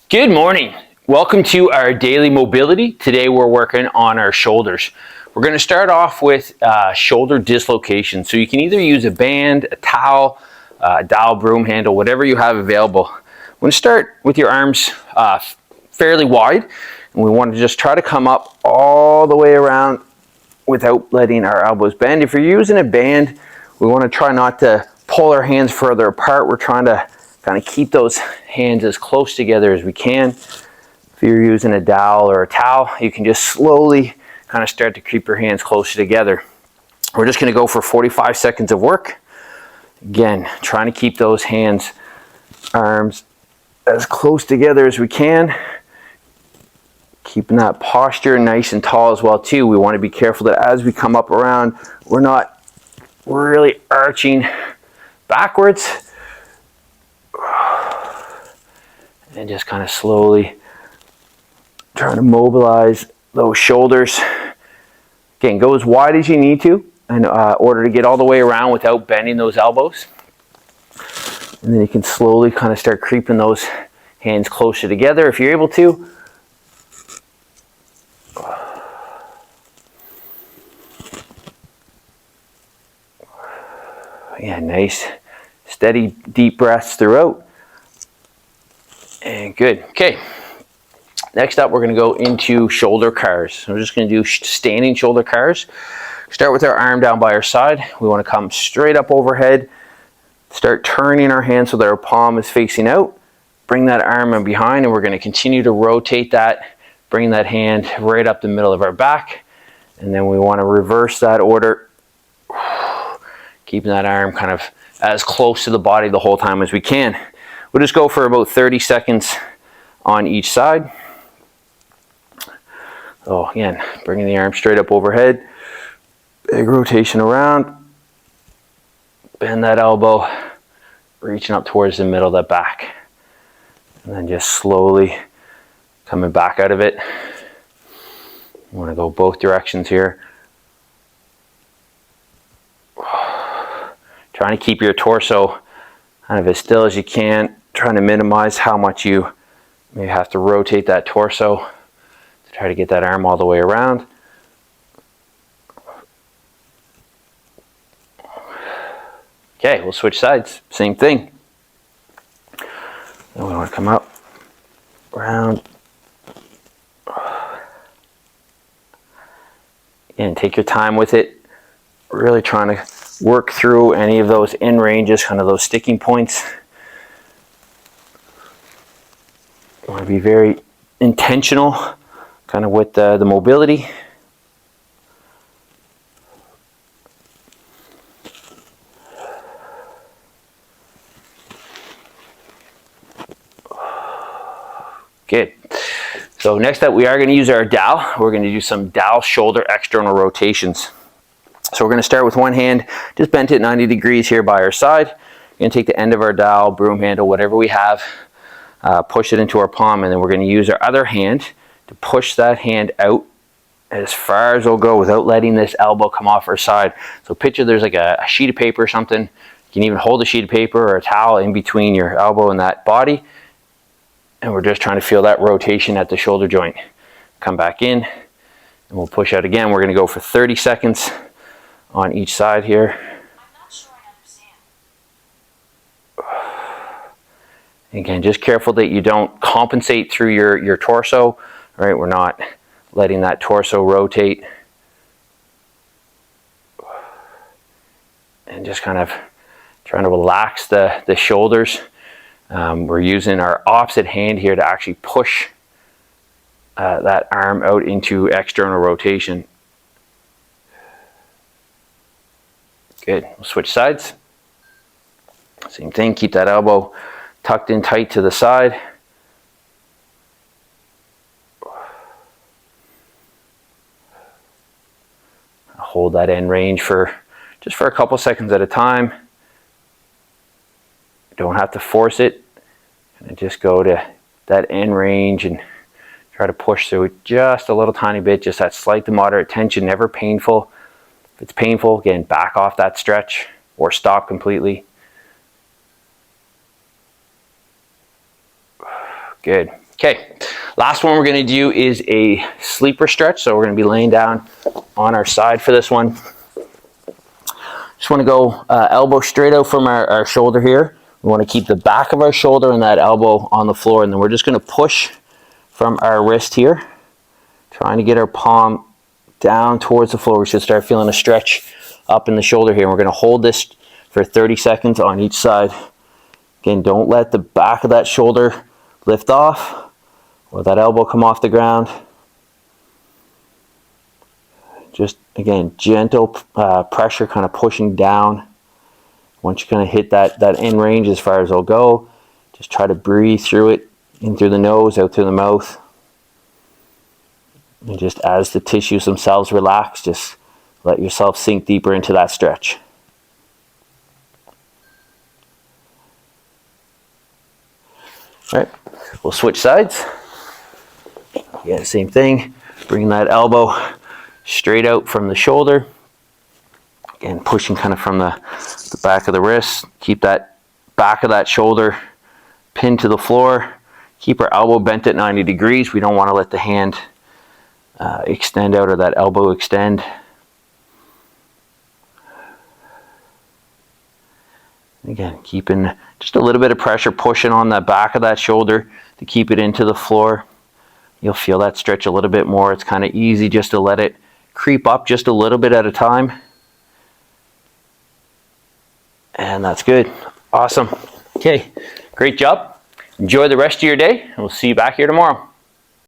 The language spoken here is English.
Good morning. Welcome to our daily mobility. Today we're working on our shoulders. We're going to start off with shoulder dislocation. So you can either use a band, a towel, a dowel, broom handle, whatever you have available. We're going to start with your arms fairly wide, and we want to just try to come up all the way around without letting our elbows bend. If you're using a band, we want to try not to pull our hands further apart. We're trying to kind of keep those hands as close together as we can. If you're using a dowel or a towel, you can just slowly kind of start to keep your hands closer together. We're just going to go for 45 seconds of work. Again, trying to keep those hands, arms as close together as we can. Keeping that posture nice and tall as well too. We want to be careful that as we come up around, we're not really arching backwards. And just kind of slowly trying to mobilize those shoulders. Again, go as wide as you need to in order to get all the way around without bending those elbows. And then you can slowly kind of start creeping those hands closer together if you're able to. Yeah, nice, steady, deep breaths throughout. And good. Okay. Next up, we're going to go into shoulder cars. So we're just going to do standing shoulder cars. Start with our arm down by our side. We want to come straight up overhead. Start turning our hand so that our palm is facing out. Bring that arm in behind, and we're going to continue to rotate that. Bring that hand right up the middle of our back. And then we want to reverse that order. Keeping that arm kind of as close to the body the whole time as we can. We'll just go for about 30 seconds on each side. So again, bringing the arm straight up overhead. Big rotation around. Bend that elbow. Reaching up towards the middle of that back. And then just slowly coming back out of it. You want to go both directions here. Trying to keep your torso kind of as still as you can. Trying to minimize how much you may have to rotate that torso to try to get that arm all the way around. Okay, we'll switch sides. Same thing. Then we want to come up, around, and take your time with it. Really trying to work through any of those in ranges, kind of those sticking points. You want to be very intentional kind of with the mobility. Good. So next up, we are going to use our dowel. We're going to do some dowel shoulder external rotations. So we're going to start with one hand, just bent it 90 degrees here by our side. We're going to take the end of our dowel, broom handle, whatever we have, push it into our palm, and then we're going to use our other hand to push that hand out as far as it'll go without letting this elbow come off our side. So picture there's like a sheet of paper or something. You can even hold a sheet of paper or a towel in between your elbow and that body. And we're just trying to feel that rotation at the shoulder joint. Come back in, and we'll push out again. We're going to go for 30 seconds on each side here. I'm not sure I understand. Again, just careful that you don't compensate through your torso. Right? We're not letting that torso rotate. And just kind of trying to relax the shoulders. We're using our opposite hand here to actually push that arm out into external rotation. Good. We'll switch sides. Same thing. Keep that elbow tucked in tight to the side. Hold that end range for just for a couple seconds at a time. Don't have to force it. And just go to that end range and try to push through it just a little tiny bit, just that slight to moderate tension, never painful. If it's painful, again, back off that stretch or stop completely. Good. Okay, last one we're going to do is a sleeper stretch. So we're going to be laying down on our side for this one. Just want to go elbow straight out from our shoulder here. We want to keep the back of our shoulder and that elbow on the floor, and then we're just going to push from our wrist here, trying to get our palm down towards the floor. We should start feeling a stretch up in the shoulder here. And we're going to hold this for 30 seconds on each side. Again, don't let the back of that shoulder lift off or that elbow come off the ground. Just, again, gentle pressure, kind of pushing down. Once you kind of hit that end range as far as it'll go, just try to breathe through it, in through the nose, out through the mouth. And just as the tissues themselves relax, just let yourself sink deeper into that stretch. All right, we'll switch sides. Yeah, same thing. Bring that elbow straight out from the shoulder. Again, pushing kind of from the back of the wrist. Keep that back of that shoulder pinned to the floor. Keep our elbow bent at 90 degrees. We don't want to let the hand extend out or that elbow extend. Again, keeping just a little bit of pressure, pushing on the back of that shoulder to keep it into the floor. You'll feel that stretch a little bit more. It's kind of easy just to let it creep up just a little bit at a time. And that's good. Awesome. Okay, great job. Enjoy the rest of your day, and we'll see you back here tomorrow.